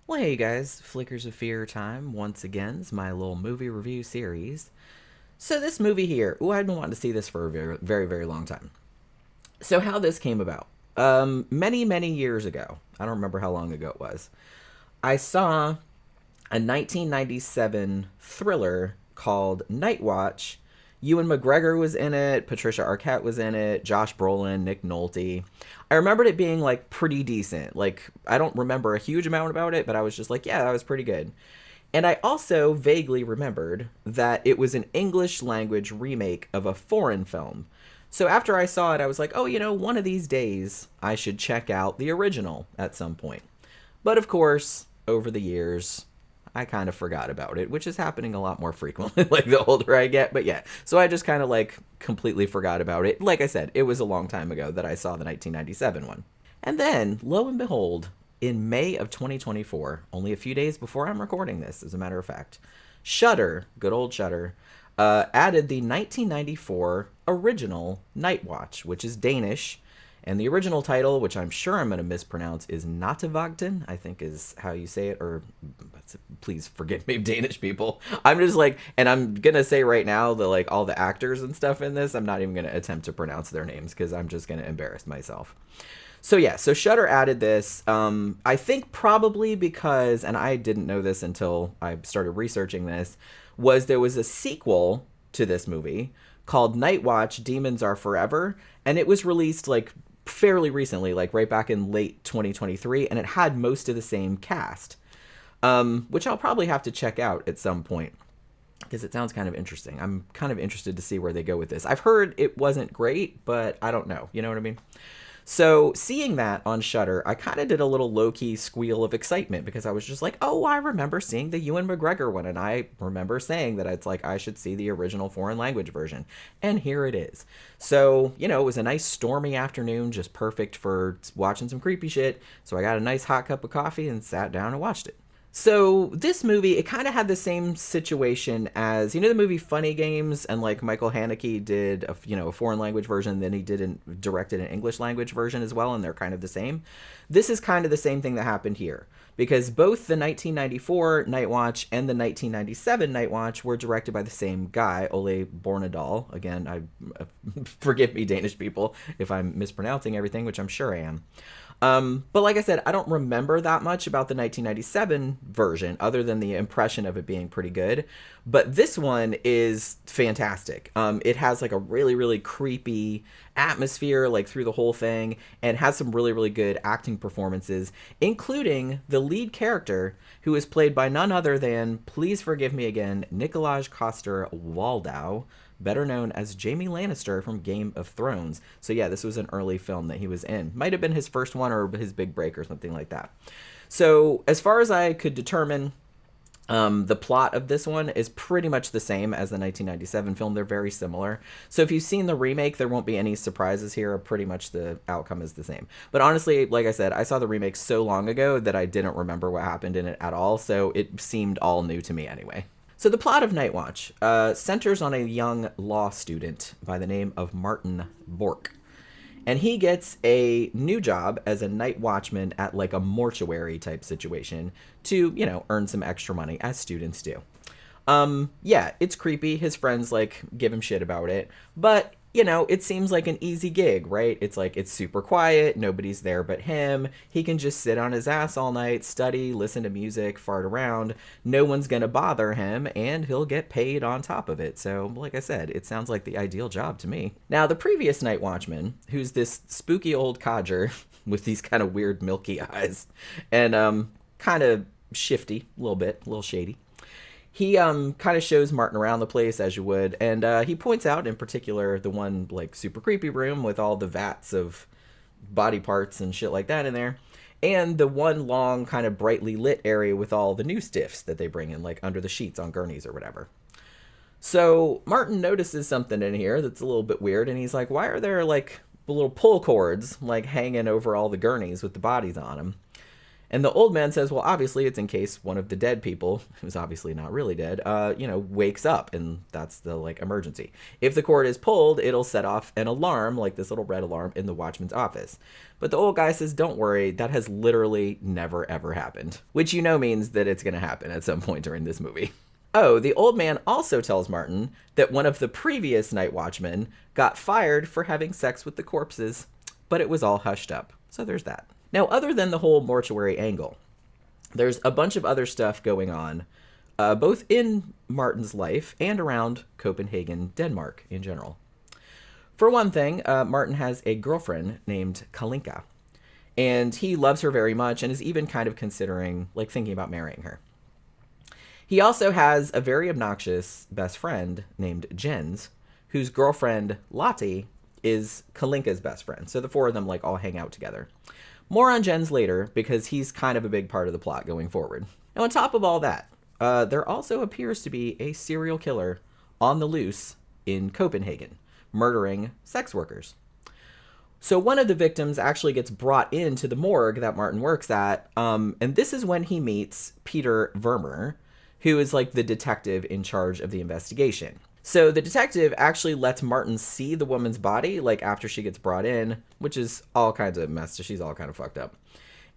Well, hey guys, Flickers of Fear time once again. It's my little movie review series. So this movie here, I've been wanting to see this for a very, very, very long time. So how this came about? Many, many years ago. I don't remember how long ago it was. I saw a 1997 thriller called Nightwatch. Ewan McGregor was in it, Patricia Arquette was in it, Josh Brolin, Nick Nolte. I remembered it being like pretty decent. Like I don't remember a huge amount about it, but I was just like, yeah, that was pretty good. And I also vaguely remembered that it was an English language remake of a foreign film. So after I saw it, I was like, oh, one of these days I should check out the original at some point. But of course, over the years, I kind of forgot about it, which is happening a lot more frequently, like the older I get. But yeah, so I just kind of like completely forgot about it. Like I said, it was a long time ago that I saw the 1997 one. And then, lo and behold, in May of 2024, only a few days before I'm recording this, as a matter of fact, Shudder, good old Shudder, added the 1994 original Nightwatch, which is Danish. And the original title, which I'm sure I'm going to mispronounce, is Nattevagten, I think is how you say it, or please forgive me, Danish people. I'm just like, and I'm going to say right now that like all the actors and stuff in this, I'm not even going to attempt to pronounce their names because I'm just going to embarrass myself. So yeah, so Shudder added this. I think probably because, and I didn't know this until I started researching this, was there was a sequel to this movie called Nightwatch: Demons Are Forever, and it was released like fairly recently, like right back in late 2023, and it had most of the same cast, which I'll probably have to check out at some point because it sounds kind of interesting. I'm kind of interested to see where they go with this. I've heard it wasn't great, but I don't know. You know what I mean? So seeing that on Shudder, I kind of did a little low-key squeal of excitement because I was just like, oh, I remember seeing the Ewan McGregor one, and I remember saying that it's like I should see the original foreign language version. And here it is. So, it was a nice stormy afternoon, just perfect for watching some creepy shit. So I got a nice hot cup of coffee and sat down and watched it. So this movie, it kind of had the same situation as the movie Funny Games, and like Michael Haneke did a foreign language version, then he directed an English language version as well, and they're kind of the same. This is kind of the same thing that happened here because both the 1994 Nightwatch and the 1997 Nightwatch were directed by the same guy, Ole Bornedal. Again, I forgive me, Danish people, if I'm mispronouncing everything, which I'm sure I am. But like I said, I don't remember that much about the 1997 version other than the impression of it being pretty good. But this one is fantastic. It has like a really, really creepy atmosphere like through the whole thing and has some really, really good acting performances, including the lead character who is played by none other than, please forgive me again, Nikolaj Coster-Waldau, better known as Jaime Lannister from Game of Thrones. So yeah, this was an early film that he was in. Might have been his first one or his big break or something like that. So as far as I could determine, the plot of this one is pretty much the same as the 1997 film. They're very similar. So if you've seen the remake, there won't be any surprises here. Pretty much the outcome is the same. But honestly, like I said, I saw the remake so long ago that I didn't remember what happened in it at all. So it seemed all new to me anyway. So the plot of Nightwatch centers on a young law student by the name of Martin Bork. And he gets a new job as a night watchman at like a mortuary type situation to, earn some extra money, as students do. Yeah, it's creepy. His friends like give him shit about it, but it seems like an easy gig, right? It's like it's super quiet, nobody's there but him. He can just sit on his ass all night, study, listen to music, fart around. No one's gonna bother him, and he'll get paid on top of it. So, like I said, it sounds like the ideal job to me. Now, the previous night watchman, who's this spooky old codger with these kind of weird milky eyes, and kind of shifty, a little shady. He kind of shows Martin around the place as you would, and he points out in particular the one like super creepy room with all the vats of body parts and shit like that in there, and the one long kind of brightly lit area with all the new stiffs that they bring in like under the sheets on gurneys or whatever. So Martin notices something in here that's a little bit weird, and he's like, why are there like little pull cords like hanging over all the gurneys with the bodies on them? And the old man says, well, obviously it's in case one of the dead people, who's obviously not really dead, wakes up, and that's the, emergency. If the cord is pulled, it'll set off an alarm, like this little red alarm, in the watchman's office. But the old guy says, don't worry, that has literally never, ever happened. Which means that it's going to happen at some point during this movie. Oh, the old man also tells Martin that one of the previous night watchmen got fired for having sex with the corpses, but it was all hushed up. So there's that. Now, other than the whole mortuary angle, there's a bunch of other stuff going on, both in Martin's life and around Copenhagen, Denmark in general. For one thing, Martin has a girlfriend named Kalinka, and he loves her very much and is even kind of considering, thinking about marrying her. He also has a very obnoxious best friend named Jens, whose girlfriend, Lottie, is Kalinka's best friend. So the four of them, all hang out together. More on Jens later, because he's kind of a big part of the plot going forward. Now, on top of all that, there also appears to be a serial killer on the loose in Copenhagen, murdering sex workers. So one of the victims actually gets brought into the morgue that Martin works at, and this is when he meets Peter Vermeer, who is the detective in charge of the investigation. So the detective actually lets Martin see the woman's body, after she gets brought in, which is all kinds of mess. She's all kind of fucked up.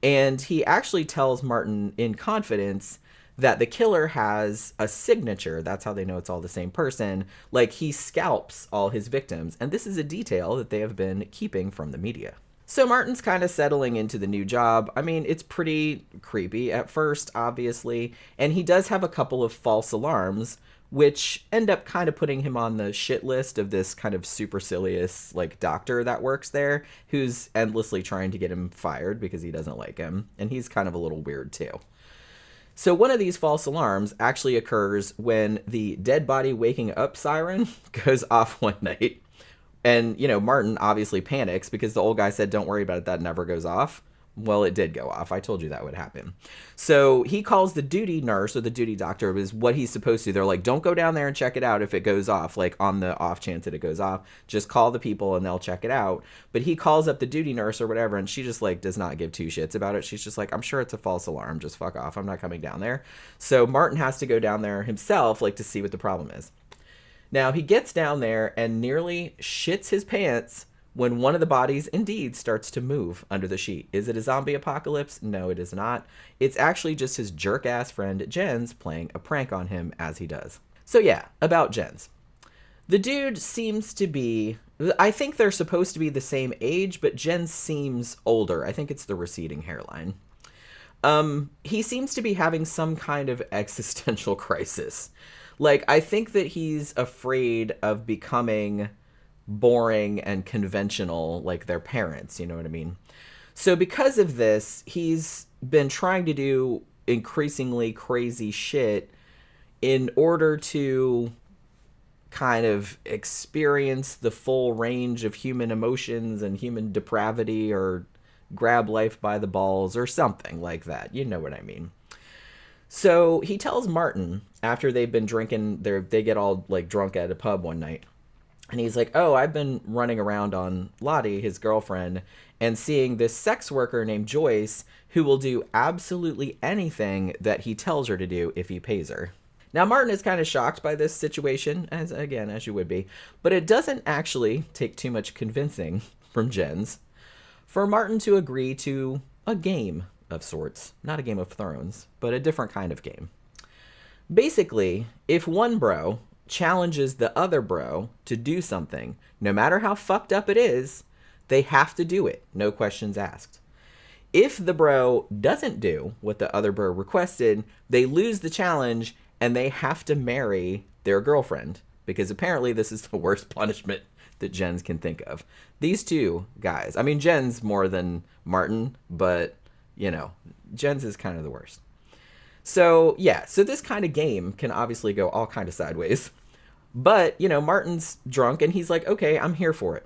And he actually tells Martin in confidence that the killer has a signature. That's how they know it's all the same person. He scalps all his victims. And this is a detail that they have been keeping from the media. So Martin's kind of settling into the new job. I mean, it's pretty creepy at first, obviously. And he does have a couple of false alarms, which end up kind of putting him on the shit list of this kind of supercilious, doctor that works there, who's endlessly trying to get him fired because he doesn't like him. And he's kind of a little weird, too. So one of these false alarms actually occurs when the dead body waking up siren goes off one night. And, Martin obviously panics because the old guy said, don't worry about it, that never goes off. Well, it did go off. I told you that would happen. So he calls the duty nurse, or the duty doctor, is what he's supposed to. They're like, don't go down there and check it out if it goes off, on the off chance that it goes off. Just call the people and they'll check it out. But he calls up the duty nurse or whatever, and she just, does not give two shits about it. She's just like, I'm sure it's a false alarm. Just fuck off. I'm not coming down there. So Martin has to go down there himself, to see what the problem is. Now, he gets down there and nearly shits his pants when one of the bodies indeed starts to move under the sheet. Is it a zombie apocalypse? No, it is not. It's actually just his jerk-ass friend Jens playing a prank on him as he does. So yeah, about Jens. The dude seems to be... I think they're supposed to be the same age, but Jens seems older. I think it's the receding hairline. He seems to be having some kind of existential crisis. I think that he's afraid of becoming boring and conventional like their parents, you know what I mean? So because of this, he's been trying to do increasingly crazy shit in order to kind of experience the full range of human emotions and human depravity, or grab life by the balls or something like that. You know what I mean? So he tells Martin, after they've been drinking, they get all drunk at a pub one night, and he's like, oh, I've been running around on Lottie, his girlfriend, and seeing this sex worker named Joyce who will do absolutely anything that he tells her to do if he pays her. Now, Martin is kind of shocked by this situation, as you would be, but it doesn't actually take too much convincing from Jens for Martin to agree to a game of sorts. Not a Game of Thrones, but a different kind of game. Basically, if one bro challenges the other bro to do something, no matter how fucked up it is, they have to do it, no questions asked. If the bro doesn't do what the other bro requested, they lose the challenge and they have to marry their girlfriend, because apparently this is the worst punishment that Jens can think of. These two guys, I mean, Jens more than Martin, but, Jens is kind of the worst. So, yeah, so this kind of game can obviously go all kind of sideways. But, Martin's drunk and he's like, okay, I'm here for it.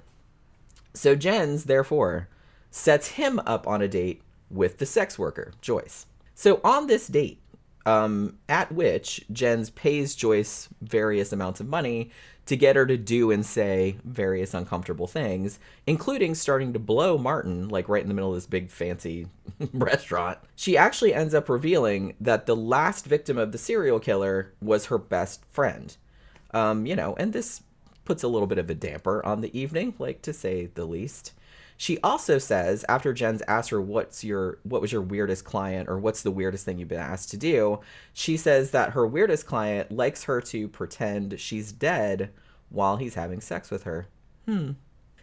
So Jens, therefore, sets him up on a date with the sex worker, Joyce. So on this date, At which Jens pays Joyce various amounts of money to get her to do and say various uncomfortable things, including starting to blow Martin, like right in the middle of this big fancy restaurant. She actually ends up revealing that the last victim of the serial killer was her best friend. And this puts a little bit of a damper on the evening, like to say the least. She also says, after Jens asks her what was your weirdest client, or what's the weirdest thing you've been asked to do, she says that her weirdest client likes her to pretend she's dead while he's having sex with her.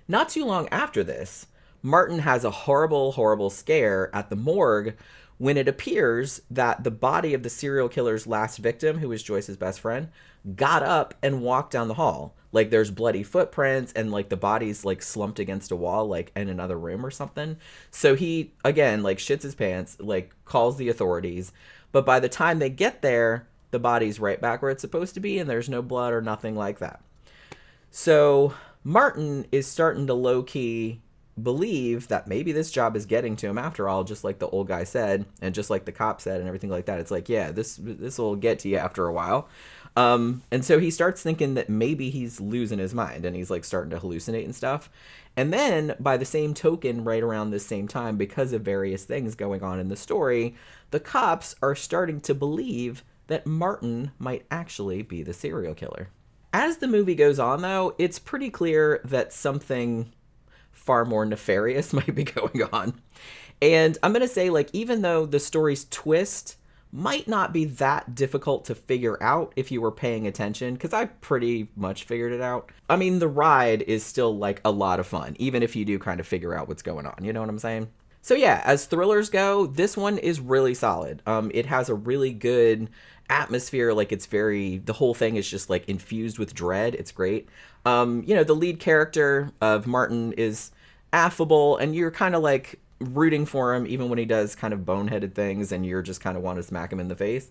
Not too long after this, Martin has a horrible, horrible scare at the morgue when it appears that the body of the serial killer's last victim, who was Joyce's best friend, got up and walked down the hall. Like, there's bloody footprints, and like the body's like slumped against a wall, like in another room or something. So he, again, like shits his pants, like calls the authorities. But by the time they get there, the body's right back where it's supposed to be, and there's no blood or nothing like that. So Martin is starting to low-key believe that maybe this job is getting to him after all, just like the old guy said, and just like the cop said, and everything like that. It's like, yeah, this will get to you after a while. And so he starts thinking that maybe he's losing his mind, and he's like starting to hallucinate and stuff. And then by the same token, right around the same time, because of various things going on in the story, the cops are starting to believe that Martin might actually be the serial killer. As the movie goes on, though, it's pretty clear that something far more nefarious might be going on. And I'm going to say, like, even though the story's twist might not be that difficult to figure out if you were paying attention, because I pretty much figured it out. I mean, the ride is still, like, a lot of fun, even if you do kind of figure out what's going on. You know what I'm saying? So yeah, as thrillers go, this one is really solid. It has a really good atmosphere. Like, the whole thing is just like infused with dread. It's great. The lead character of Martin is affable, and you're kind of like rooting for him even when he does kind of boneheaded things, and you're just kind of want to smack him in the face.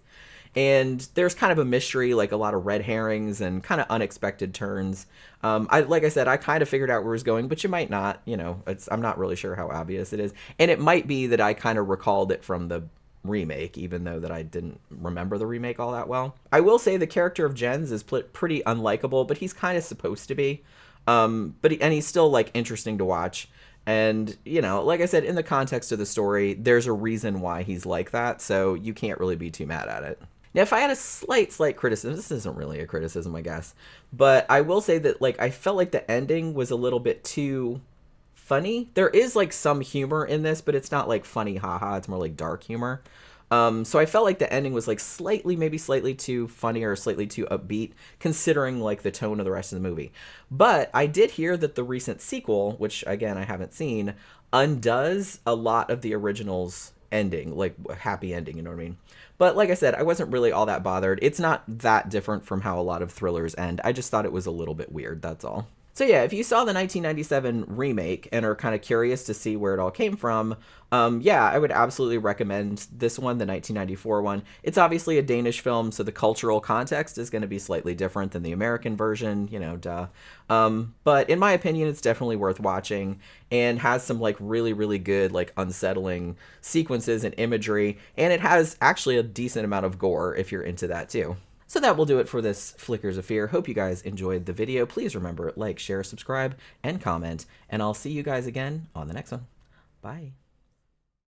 And there's kind of a mystery, like a lot of red herrings and kind of unexpected turns. Like I said, I kind of figured out where it was going, but you might not. I'm not really sure how obvious it is. And it might be that I kind of recalled it from the remake, even though that I didn't remember the remake all that well. I will say the character of Jens is pretty unlikable, but he's kind of supposed to be. And he's still like interesting to watch. And, like I said, in the context of the story, there's a reason why he's like that, so you can't really be too mad at it. Now, if I had a slight criticism, this isn't really a criticism, I guess, but I will say that, like, I felt like the ending was a little bit too funny. There is, like, some humor in this, but it's not, like, funny haha, it's more like dark humor. So I felt like the ending was like maybe slightly too funny or slightly too upbeat, considering like the tone of the rest of the movie. But I did hear that the recent sequel, which again I haven't seen, undoes a lot of the original's ending, like happy ending, you know what I mean? But like I said, I wasn't really all that bothered. It's not that different from how a lot of thrillers end. I just thought it was a little bit weird, that's all. So yeah, if you saw the 1997 remake and are kind of curious to see where it all came from, I would absolutely recommend this one, the 1994 one. It's obviously a Danish film, so the cultural context is going to be slightly different than the American version, duh. But in my opinion, it's definitely worth watching and has some like really, really good, like unsettling sequences and imagery. And it has actually a decent amount of gore if you're into that too. So that will do it for this Flickers of Fear. Hope you guys enjoyed the video. Please remember, like, share, subscribe, and comment. And I'll see you guys again on the next one. Bye.